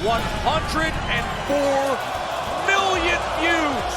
104 million views.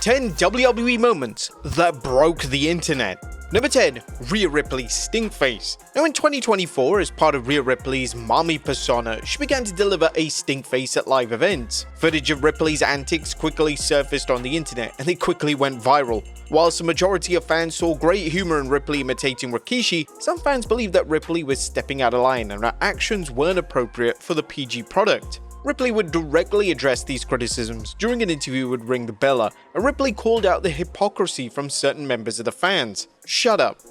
10 WWE moments that broke the internet. Number 10. Rhea Ripley's stink face. Now in 2024, as part of Rhea Ripley's mommy persona, she began to deliver a stink face at live events. Footage of Ripley's antics quickly surfaced on the internet and they quickly went viral. Whilst the majority of fans saw great humor in Ripley imitating Rikishi, some fans believed that Ripley was stepping out of line and her actions weren't appropriate for the PG product. Ripley would directly address these criticisms during an interview with Ring the Bella, and Ripley called out the hypocrisy from certain members of the fans. Shut up.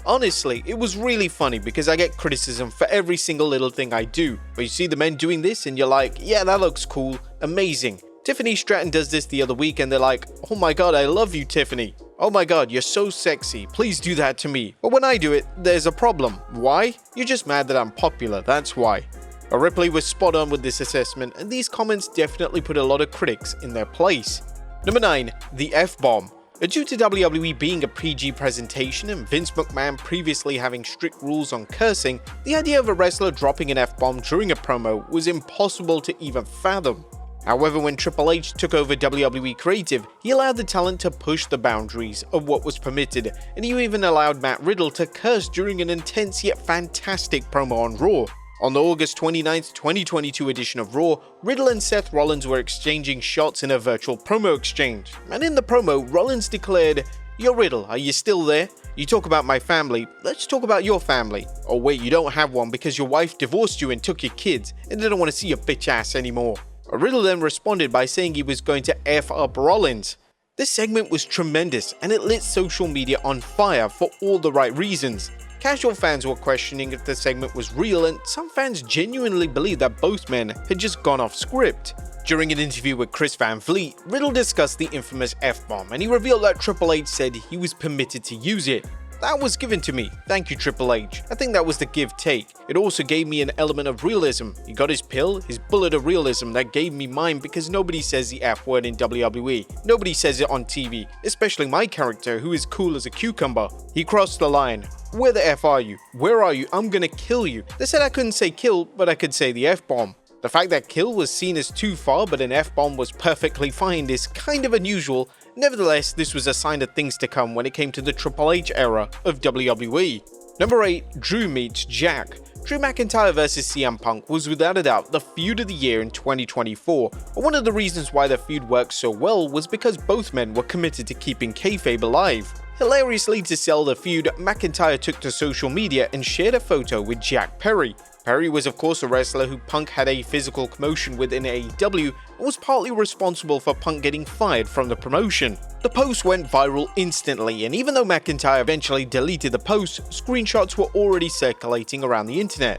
Honestly, it was really funny because I get criticism for every single little thing I do, but you see the men doing this and you're like, yeah, that looks cool, amazing. Tiffany Stratton does this the other week and they're like, oh my god, I love you, Tiffany. Oh my god, you're so sexy, please do that to me. But when I do it, there's a problem. Why? You're just mad that I'm popular, that's why. But Ripley was spot on with this assessment, and these comments definitely put a lot of critics in their place. Number 9. The Fbomb. Due to WWE being a PG presentation and Vince McMahon previously having strict rules on cursing, the idea of a wrestler dropping an F-bomb during a promo was impossible to even fathom. However, when Triple H took over WWE Creative, he allowed the talent to push the boundaries of what was permitted, and he even allowed Matt Riddle to curse during an intense yet fantastic promo on Raw. On the August 29, 2022 edition of Raw, Riddle and Seth Rollins were exchanging shots in a virtual promo exchange. And in the promo, Rollins declared, "Yo Riddle, are you still there? You talk about my family, let's talk about your family. Oh wait, you don't have one because your wife divorced you and took your kids, and they don't want to see your bitch ass anymore." Riddle then responded by saying he was going to F up Rollins. This segment was tremendous and it lit social media on fire for all the right reasons. Casual fans were questioning if the segment was real, and some fans genuinely believed that both men had just gone off script. During an interview with Chris Van Vliet, Riddle discussed the infamous F-bomb and he revealed that Triple H said he was permitted to use it. "That was given to me, thank you Triple H. I think that was the give-take. It also gave me an element of realism. He got his pill, his bullet of realism that gave me mine because nobody says the F-word in WWE. Nobody says it on TV, especially my character who is cool as a cucumber. He crossed the line. Where the F are you? Where are you? I'm gonna kill you." They said I couldn't say kill, but I could say the F-bomb. The fact that kill was seen as too far but an F-bomb was perfectly fine is kind of unusual. Nevertheless, this was a sign of things to come when it came to the Triple H era of WWE. Number 8. Drew meets Jack. Drew McIntyre vs CM Punk was without a doubt the feud of the year in 2024, and one of the reasons why the feud worked so well was because both men were committed to keeping kayfabe alive. Hilariously, to sell the feud, McIntyre took to social media and shared a photo with Jack Perry. Perry was of course a wrestler who Punk had a physical commotion with in AEW and was partly responsible for Punk getting fired from the promotion. The post went viral instantly, and even though McIntyre eventually deleted the post, screenshots were already circulating around the internet.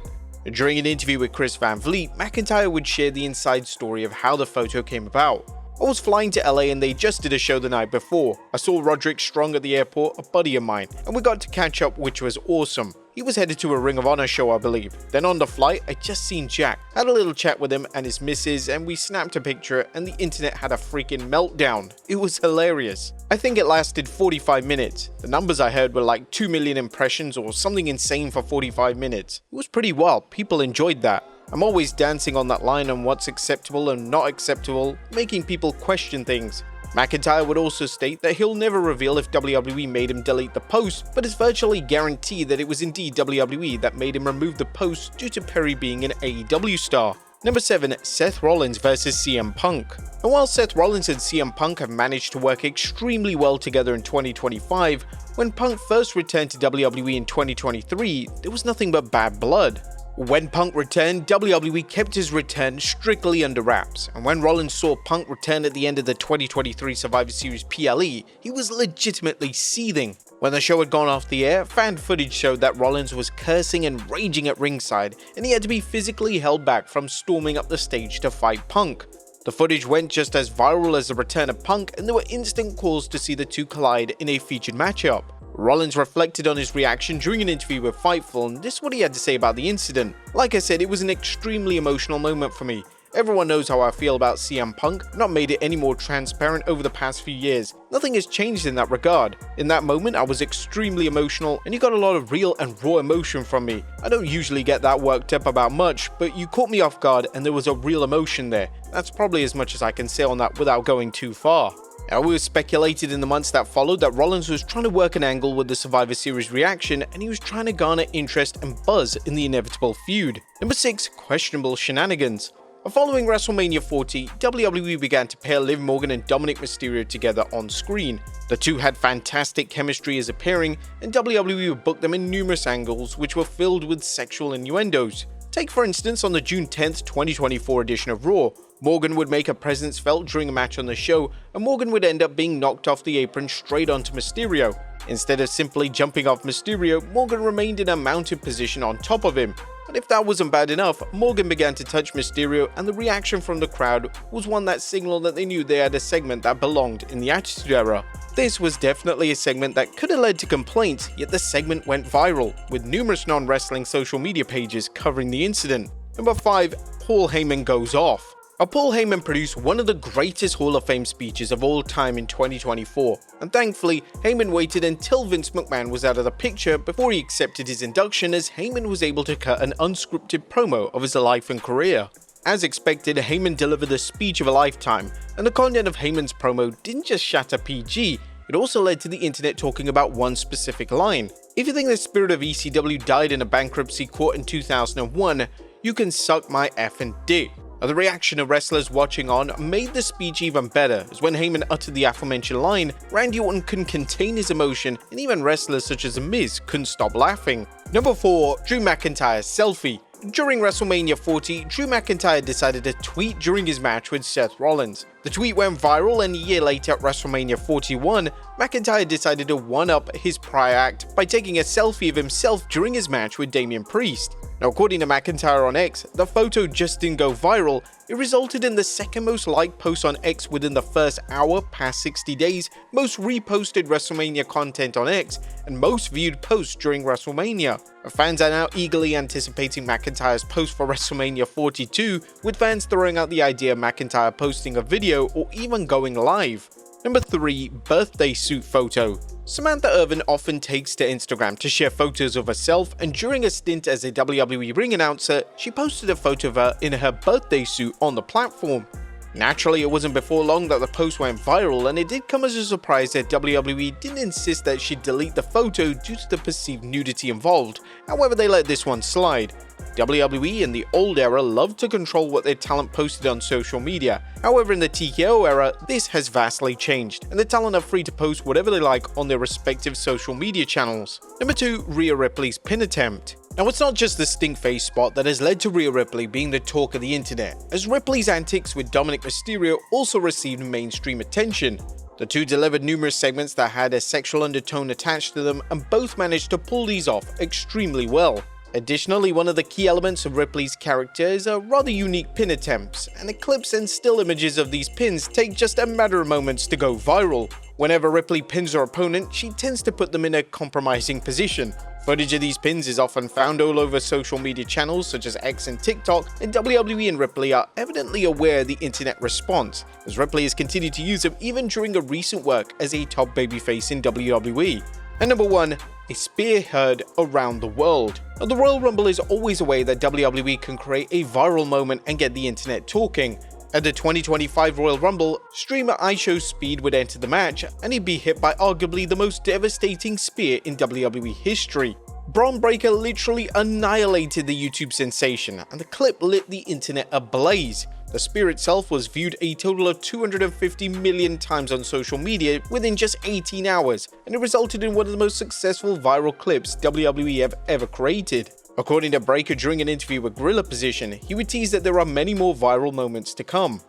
During an interview with Chris Van Vliet, McIntyre would share the inside story of how the photo came about. "I was flying to LA and they just did a show the night before. I saw Roderick Strong at the airport, a buddy of mine, and we got to catch up, which was awesome. He was headed to a Ring of Honor show, I believe. Then on the flight, I just seen Jack. Had a little chat with him and his missus, and we snapped a picture and the internet had a freaking meltdown. It was hilarious. I think it lasted 45 minutes. The numbers I heard were like 2 million impressions or something insane for 45 minutes. It was pretty wild. People enjoyed that. I'm always dancing on that line on what's acceptable and not acceptable, making people question things." McIntyre would also state that he'll never reveal if WWE made him delete the post, but it's virtually guaranteed that it was indeed WWE that made him remove the post due to Perry being an AEW star. Number 7. Seth Rollins vs CM Punk. And while Seth Rollins and CM Punk have managed to work extremely well together in 2025, when Punk first returned to WWE in 2023, there was nothing but bad blood. When Punk returned, WWE kept his return strictly under wraps, and when Rollins saw Punk return at the end of the 2023 Survivor Series PLE, he was legitimately seething. When the show had gone off the air, fan footage showed that Rollins was cursing and raging at ringside, and he had to be physically held back from storming up the stage to fight Punk. The footage went just as viral as the return of Punk, and there were instant calls to see the two collide in a featured matchup. Rollins reflected on his reaction during an interview with Fightful, and this is what he had to say about the incident. "Like I said, it was an extremely emotional moment for me. Everyone knows how I feel about CM Punk. I've not made it any more transparent over the past few years. Nothing has changed in that regard. In that moment, I was extremely emotional, and you got a lot of real and raw emotion from me. I don't usually get that worked up about much, but you caught me off guard and there was a real emotion there. That's probably as much as I can say on that without going too far. Now, it was speculated in the months that followed that Rollins was trying to work an angle with the Survivor Series reaction, and he was trying to garner interest and buzz in the inevitable feud. Number 6. Questionable shenanigans. Following WrestleMania 40, WWE began to pair Liv Morgan and Dominic Mysterio together on screen. The two had fantastic chemistry as a pairing, and WWE booked them in numerous angles which were filled with sexual innuendos. Take for instance on the June 10th, 2024 edition of Raw. Morgan would make her presence felt during a match on the show, and Morgan would end up being knocked off the apron straight onto Mysterio. Instead of simply jumping off Mysterio, Morgan remained in a mounted position on top of him. But if that wasn't bad enough, Morgan began to touch Mysterio, and the reaction from the crowd was one that signaled that they knew they had a segment that belonged in the Attitude Era. This was definitely a segment that could have led to complaints, yet the segment went viral, with numerous non-wrestling social media pages covering the incident. Number 5. Paul Heyman goes off. Paul Heyman produced one of the greatest Hall of Fame speeches of all time in 2024, and thankfully, Heyman waited until Vince McMahon was out of the picture before he accepted his induction, as Heyman was able to cut an unscripted promo of his life and career. As expected, Heyman delivered the speech of a lifetime, and the content of Heyman's promo didn't just shatter PG, it also led to the internet talking about one specific line. If you think the spirit of ECW died in a bankruptcy court in 2001, you can suck my effing dick. The reaction of wrestlers watching on made the speech even better, as when Heyman uttered the aforementioned line, Randy Orton couldn't contain his emotion, and even wrestlers such as The Miz couldn't stop laughing. Number 4. Drew McIntyre's selfie. During WrestleMania 40, Drew McIntyre decided to tweet during his match with Seth Rollins. The tweet went viral, and a year later at WrestleMania 41, McIntyre decided to one-up his prior act by taking a selfie of himself during his match with Damian Priest. Now, according to McIntyre on X, the photo just didn't go viral. It resulted in the second most liked post on X within the first hour past 60 days, most reposted WrestleMania content on X, and most viewed posts during WrestleMania. Fans are now eagerly anticipating McIntyre's post for WrestleMania 42, with fans throwing out the idea of McIntyre posting a video or even going live. Number 3. Birthday suit photo. Samantha Irvin often takes to Instagram to share photos of herself, and during a stint as a WWE ring announcer, she posted a photo of her in her birthday suit on the platform. Naturally, it wasn't before long that the post went viral, and it did come as a surprise that WWE didn't insist that she delete the photo due to the perceived nudity involved. However, they let this one slide. WWE in the old era loved to control what their talent posted on social media. However, in the TKO era, this has vastly changed, and the talent are free to post whatever they like on their respective social media channels. Number 2. Rhea Ripley's pin attempt. Now, it's not just the stink face spot that has led to Rhea Ripley being the talk of the internet, as Ripley's antics with Dominic Mysterio also received mainstream attention. The two delivered numerous segments that had a sexual undertone attached to them, and both managed to pull these off extremely well. Additionally, one of the key elements of Ripley's character is a rather unique pin attempts, and the clips and still images of these pins take just a matter of moments to go viral. Whenever Ripley pins her opponent, she tends to put them in a compromising position. Footage of these pins is often found all over social media channels such as X and TikTok, and WWE and Ripley are evidently aware of the internet response, as Ripley has continued to use them even during her recent work as a top babyface in WWE. And number 1. A spear heard around the world. Now, the Royal Rumble is always a way that WWE can create a viral moment and get the internet talking. At the 2025 Royal Rumble, streamer IShowSpeed would enter the match, and he'd be hit by arguably the most devastating spear in WWE history. Braun Breaker literally annihilated the YouTube sensation, and the clip lit the internet ablaze. The spear itself was viewed a total of 250 million times on social media within just 18 hours, and it resulted in one of the most successful viral clips WWE have ever created. According to Breaker during an interview with Gorilla Position, he would tease that there are many more viral moments to come.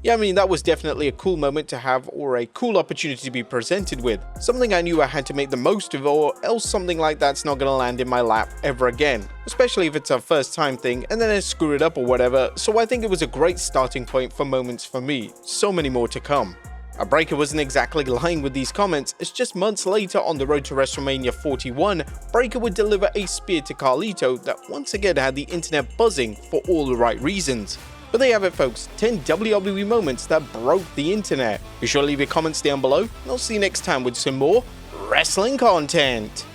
Yeah, I mean, that was definitely a cool moment to have, or a cool opportunity to be presented with. Something I knew I had to make the most of, or else something like that's not gonna land in my lap ever again. Especially if it's a first time thing and then I screw it up or whatever, so I think it was a great starting point for moments for me. So many more to come. Breaker wasn't exactly lying with these comments, as just months later on the road to WrestleMania 41, Breaker would deliver a spear to Carlito that once again had the internet buzzing for all the right reasons. But there you have it, folks, 10 WWE moments that broke the internet. Be sure to leave your comments down below, and I'll see you next time with some more wrestling content.